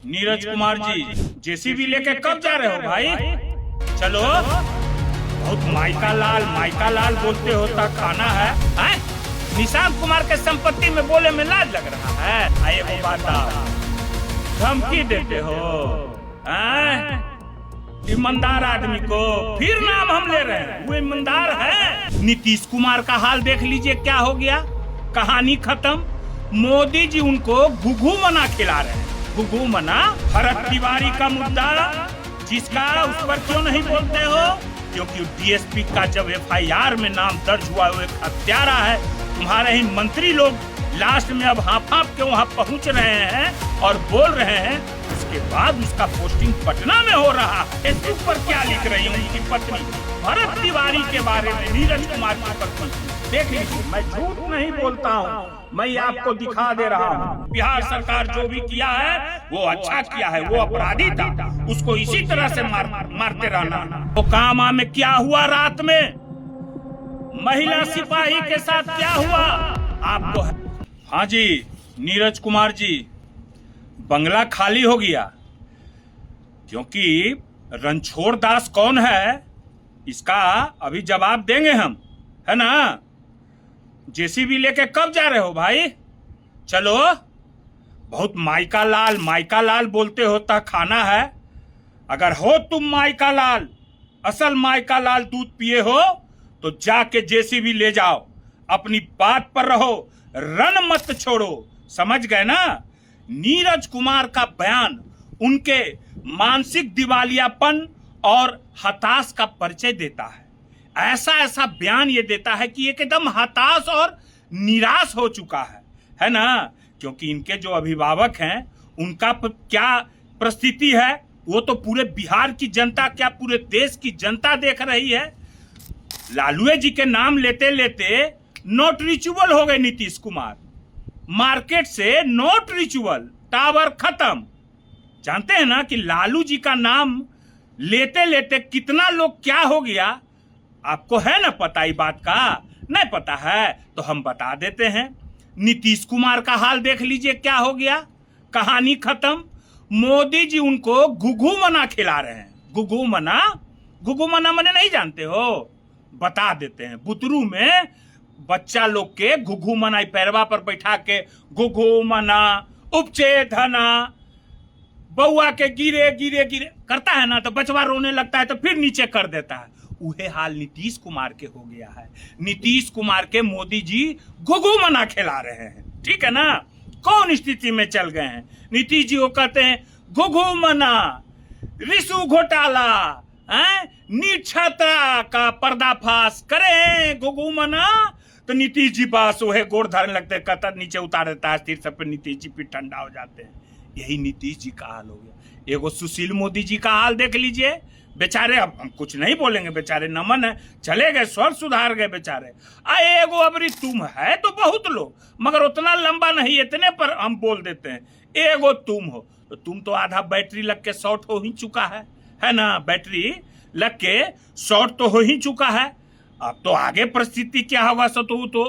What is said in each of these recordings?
Neeraj Kumar ji JCB लेके कब जा रहे हो भाई? चलो, बहुत माइका लाल बोलते होता खाना है? निशांत कुमार के संपत्ति में बोले में लाज लग रहा है? आए वो बात धमकी देते हो ईमानदार आदमी को, फिर नाम हम ले रहे हैं, वो ईमानदार है? नीतीश कुमार का हाल देख लीजिए, क्या हो गया, कहानी खत्म। मोदी जी उनको घुघू मना खिला रहे हैं। घुघू मना भरत तिवारी का मुद्दा, जिसका उस पर क्यों नहीं बोलते हो? क्योंकि डीएसपी का जब एफआईआर में नाम दर्ज हुआ, वो एक हत्यारा है। तुम्हारे ही मंत्री लोग लास्ट में अब हाँफ के वहाँ पहुँच रहे हैं और बोल रहे हैं। उसके बाद उसका पोस्टिंग पटना में हो रहा है। फेसबुक पर क्या लिख रही है उनकी पत्नी भरत तिवारी के बारे में, नीरज कुमार की पत्नी। देख लीजिए, मैं झूठ नहीं बोलता हूँ, मैं आपको दिखा दे रहा हूँ। बिहार सरकार जो भी किया है वो अच्छा किया है, वो अपराधी था, उसको इसी तरह से मारते रहना। तो कामा में क्या हुआ रात में, महिला सिपाही के साथ क्या हुआ आपको? हाँ जी नीरज कुमार जी, बंगला खाली हो गया क्योंकि रणछोड़ दास कौन है इसका अभी जवाब देंगे हम, है ना? जेसीबी लेके कब जा रहे हो भाई? चलो, बहुत माइका लाल बोलते होता खाना है। अगर हो तुम माइका लाल, असल माइका लाल दूध पिए हो तो जाके जेसीबी ले जाओ, अपनी बात पर रहो, रन मत छोड़ो, समझ गए ना? नीरज कुमार का बयान उनके मानसिक दिवालियापन और हताश का परिचय देता है। ऐसा बयान ये देता है कि एकदम हताश और निराश हो चुका है ना? क्योंकि इनके जो अभिभावक हैं उनका क्या परिस्थिति है वो तो पूरे बिहार की जनता, क्या पूरे देश की जनता देख रही है। लालू जी के नाम लेते लेते नॉट रिचुअल हो गए नीतीश कुमार, मार्केट से नॉट रिचुअल, टावर खत्म। जानते हैं ना कि लालू जी का नाम लेते लेते कितना लोग क्या हो गया? आपको है ना पता ही बात का? नहीं पता है तो हम बता देते हैं। नीतीश कुमार का हाल देख लीजिए, क्या हो गया, कहानी खत्म। मोदी जी उनको घुघू मना खिला रहे हैं। घुघू मना मने नहीं जानते हो? बता देते हैं। बुतरू में बच्चा लोग के घुघू मना पैरवा पर बैठा के घुघू मना, उपचे धना, बउआ के गिरे करता है ना तो बचवा रोने लगता है तो फिर नीचे कर देता है। उहे हाल नीतीश कुमार के हो गया है। नीतीश कुमार के मोदी जी घुघू मना खिला रहे हैं, ठीक है ना? कौन स्थिति में चल गए हैं? नीतीश जी वो कहते हैं घुघू मना, रिशु घोटाला, नीट छात्रा का पर्दाफाश करें घुघू मना, तो नीतीश जी बस वह गोड़ धरने लगते हैं, कतर नीचे उतार देता है, सिर सब पे नीतीश जी फिर ठंडा हो जाते हैं। यही नीतीश जी का हाल हो गया। एगो सुशील मोदी जी का हाल देख लीजिए, बेचारे, अब हम कुछ नहीं बोलेंगे, बेचारे नमन है, चले गए, स्वर सुधार गए बेचारे। एगो अबरी तुम है तो बहुत लोग, मगर उतना लंबा नहीं, इतने पर हम बोल देते हैं। एगो तुम हो तो तुम तो आधा बैटरी लग के शॉर्ट हो ही चुका है ना? बैटरी लग के शॉर्ट तो हो ही चुका है। अब तो आगे परिस्थिति क्या होगा सो तो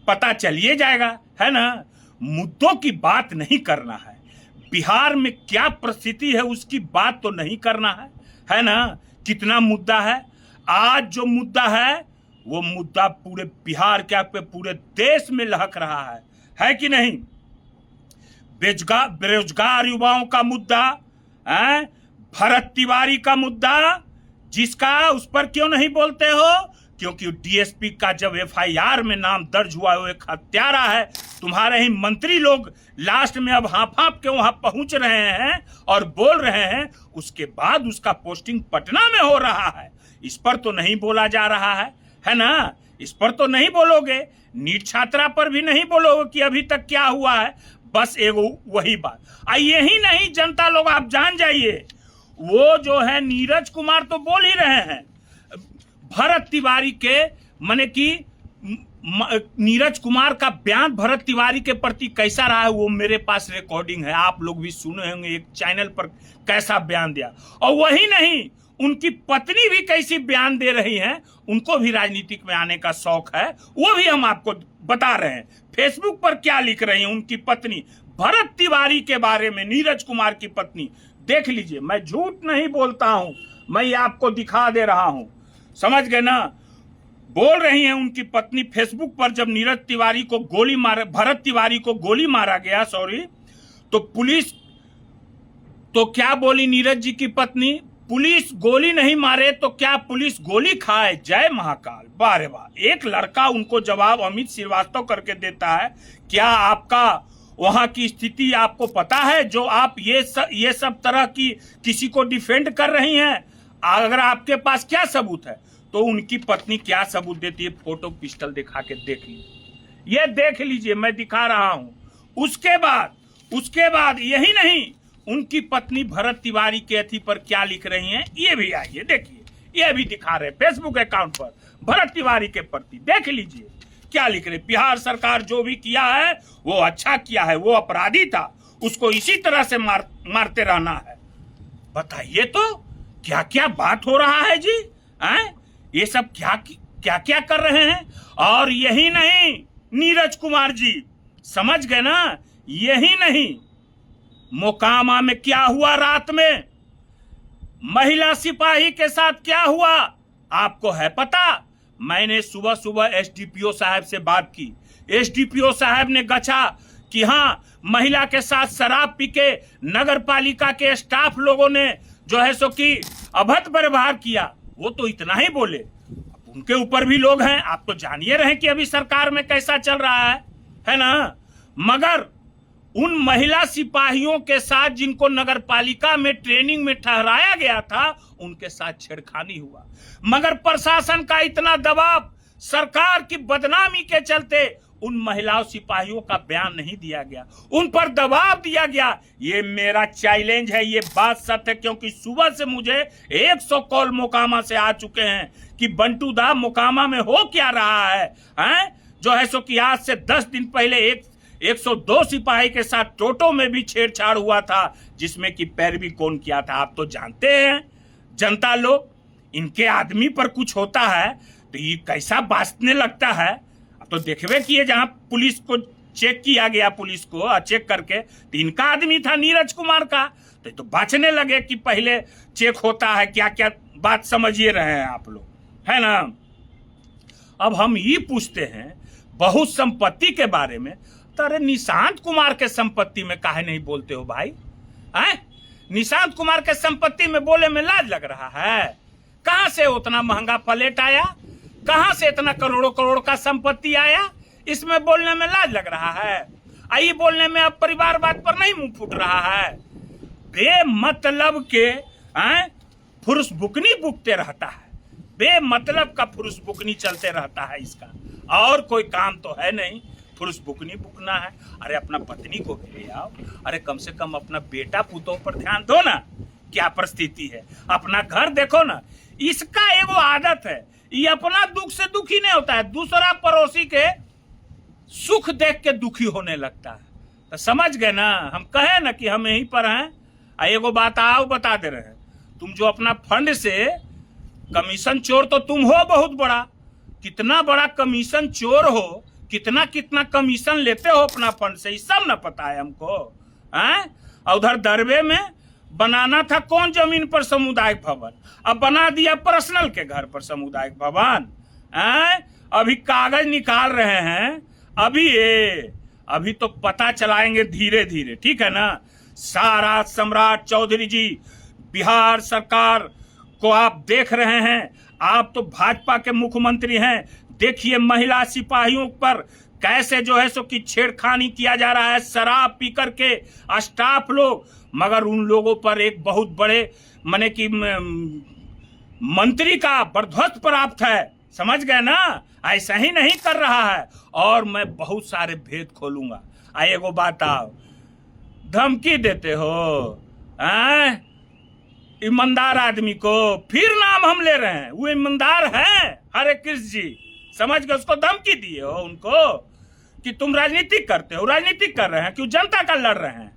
पता चलिए जाएगा, है ना? मुद्दों की बात नहीं करना है, बिहार में क्या परिस्थिति है उसकी बात तो नहीं करना है ना? कितना मुद्दा है आज, जो मुद्दा है वो मुद्दा पूरे बिहार क्या पूरे देश में लहक रहा है कि नहीं? बेरोजगार युवाओं का मुद्दा, भरत तिवारी का मुद्दा, जिसका उस पर क्यों नहीं बोलते हो? क्योंकि डीएसपी का जब एफआईआर में नाम दर्ज हुआ, वो एक हत्यारा है। तुम्हारे ही मंत्री लोग लास्ट में अब हाँफ के वहां पहुंच रहे हैं और बोल रहे हैं। उसके बाद उसका पोस्टिंग पटना में हो रहा है। इस पर तो नहीं बोला जा रहा है ना? इस पर तो नहीं बोलोगे। नीट छात्रा पर भी नहीं बोलोगे कि अभी तक क्या हुआ है। बस एगो वही बात। यही नहीं, जनता लोग आप जान जाइए, वो जो है नीरज कुमार तो बोल ही रहे हैं भरत तिवारी के, माने कि नीरज कुमार का बयान भरत तिवारी के प्रति कैसा रहा है वो मेरे पास रिकॉर्डिंग है, आप लोग भी सुने होंगे एक चैनल पर कैसा बयान दिया। और वही नहीं, उनकी पत्नी भी कैसी बयान दे रही हैं, उनको भी राजनीतिक में आने का शौक है, वो भी हम आपको बता रहे हैं। फेसबुक पर क्या लिख रही हैं उनकी पत्नी भरत तिवारी के बारे में, नीरज कुमार की पत्नी, देख लीजिए, मैं झूठ नहीं बोलता हूं, मैं आपको दिखा दे रहा हूं, समझ गए ना। बोल रही हैं उनकी पत्नी फेसबुक पर, जब नीरज तिवारी को गोली मारा, भरत तिवारी को गोली मारा गया, सॉरी, तो पुलिस, तो क्या बोली नीरज जी की पत्नी, पुलिस गोली नहीं मारे तो क्या पुलिस गोली खाए, जय महाकाल। बारे वाह, एक लड़का उनको जवाब अमित श्रीवास्तव करके देता है, क्या आपका वहां की स्थिति आपको पता है, जो आप ये सब तरह की किसी को डिफेंड कर रही हैं, अगर आपके पास क्या सबूत है। तो उनकी पत्नी क्या सबूत देती है, फोटो पिस्टल दिखा के देख लीजिए, ये देख लीजिए, मैं दिखा रहा हूं। उसके बाद यही नहीं, उनकी पत्नी भरत तिवारी के अथी पर क्या लिख रही हैं, ये भी आइए देखिए, ये भी दिखा रहे फेसबुक अकाउंट पर भरत तिवारी के प्रति, देख लीजिए क्या लिख रहे। बिहार सरकार जो भी किया है वो अच्छा किया है, वो अपराधी था, उसको इसी तरह से मारते रहना है। बताइए तो क्या क्या बात हो रहा है जी, हैं? ये सब क्या क्या कर रहे हैं। और यही नहीं नीरज कुमार जी, समझ गए ना, यही नहीं, मोकामा में क्या हुआ रात में, महिला सिपाही के साथ क्या हुआ आपको है पता। मैंने सुबह सुबह एसडीपीओ साहब से बात की, एसडीपीओ साहब ने गछा कि हाँ, महिला के साथ शराब पी के नगर पालिका के स्टाफ लोगों ने जो है सो कि अभद्र व्यवहार किया, वो तो इतना ही बोले। उनके ऊपर भी लोग हैं, आप तो जानिए रहे कि अभी सरकार में कैसा चल रहा है ना। मगर उन महिला सिपाहियों के साथ जिनको नगर पालिका में ट्रेनिंग में ठहराया गया था, उनके साथ छेड़खानी हुआ। मगर प्रशासन का इतना दबाव, सरकार की बदनामी के चलते उन महिलाओं सिपाहियों का बयान नहीं दिया गया, उन पर दबाव दिया गया। ये मेरा चैलेंज है, ये बात सत्य है, क्योंकि सुबह से मुझे 100 कॉल मोकामा से आ चुके हैं कि बंटू दा मोकामा में हो क्या रहा है? जो है सो कि आज से 10 दिन पहले 102 सिपाही के साथ टोटो में भी छेड़छाड़ हुआ था, जिसमें कि पैरवी कौन किया था आप तो जानते हैं। जनता लोग, इनके आदमी पर कुछ होता है तो ये कैसा बांचने लगता है। अब तो देखबे किए, जहां पुलिस को चेक किया गया, पुलिस को चेक करके, तो इनका आदमी था नीरज कुमार का, तो बांचने लगे कि पहले चेक होता है, क्या क्या बात समझिए रहे हैं आप लोग, है ना। अब हम ये पूछते हैं बहुत संपत्ति के बारे में, तो अरे निशांत कुमार के संपत्ति में काहे नहीं बोलते हो भाई, हैं? निशांत कुमार के संपत्ति में बोले में लाज लग रहा है। कहां से उतना महंगा प्लेट आया, कहां से इतना करोड़ों करोड़ का संपत्ति आया, इसमें बोलने में लाज लग रहा है। आई बोलने में अब परिवारवाद पर नहीं मुंह फूट रहा है। बेमतलब के फुरुष बुकनी बुकते रहता है, बेमतलब का फुरुष बुकनी चलते रहता है इसका, और कोई काम तो है नहीं, फुरुष बुकनी बुकना है। अरे अपना पत्नी को भी ले आओ, अरे कम से कम अपना बेटा पुतों पर ध्यान दो ना, क्या परिस्थिति है, अपना घर देखो ना। इसका एगो आदत है, ये अपना दुख से दुखी नहीं होता है, दूसरा पड़ोसी के सुख देख के दुखी होने लगता है। तो समझ गए ना, हम कहे ना कि हम यहीं पर हैं। एगो बात आओ बता दे रहे हैं, तुम जो अपना फंड से कमीशन चोर तो तुम हो बहुत बड़ा, कितना बड़ा कमीशन चोर हो, कितना कितना कमीशन लेते हो अपना फंड से, ये सब ना पता है हमको, हैं? उधर दरबे में बनाना था कौन जमीन पर सामुदायिक भवन, अब बना दिया पर्सनल के घर पर सामुदायिक भवन, हैं? अभी कागज निकाल रहे हैं, अभी तो पता चलाएंगे धीरे धीरे, ठीक है ना। सारा सम्राट चौधरी जी, बिहार सरकार को आप देख रहे हैं, आप तो भाजपा के मुख्यमंत्री हैं, देखिए महिला सिपाहियों पर कैसे जो है सो कि छेड़खानी किया जा रहा है, शराब पी करके स्टाफ लोग। मगर उन लोगों पर एक बहुत बड़े माने कि मंत्री का बर्धस्त प्राप्त है, समझ गए ना, ऐसा ही नहीं कर रहा है। और मैं बहुत सारे भेद खोलूंगा। एगो बात आओ, धमकी देते हो ईमानदार आदमी को, फिर नाम हम ले रहे हैं, वो ईमानदार है हरे कृष्ण जी, समझ गए, उसको धमकी दिए हो उनको कि तुम राजनीति करते हो, राजनीति कर रहे हैं, क्यों जनता का लड़ रहे हैं,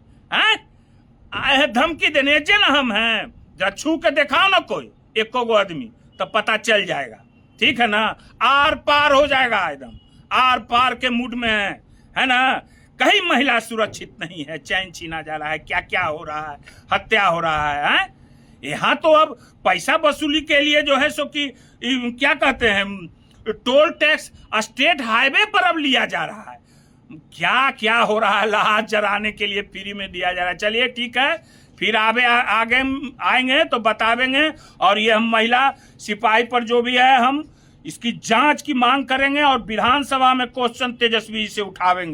आए हैं धमकी देने जे ना हम हैं। जरा छू के दिखाओ ना कोई एको गो आदमी, तो पता चल जाएगा, ठीक है ना, आर पार हो जाएगा, एकदम आर पार के मूड में है ना। कहीं महिला सुरक्षित नहीं है, चैन छीना जा रहा है, क्या क्या हो रहा है, हत्या हो रहा है। यहाँ तो अब पैसा वसूली के लिए जो है सो कि क्या कहते हैं, टोल टैक्स स्टेट हाईवे पर अब लिया जा रहा है। क्या क्या हो रहा है, लाश जलाने के लिए फ्री में दिया जा रहा है। चलिए ठीक है, फिर आगे आएंगे तो बतावेंगे। और ये हम महिला सिपाही पर जो भी है हम इसकी जांच की मांग करेंगे और विधानसभा में क्वेश्चन तेजस्वी से उठावेंगे।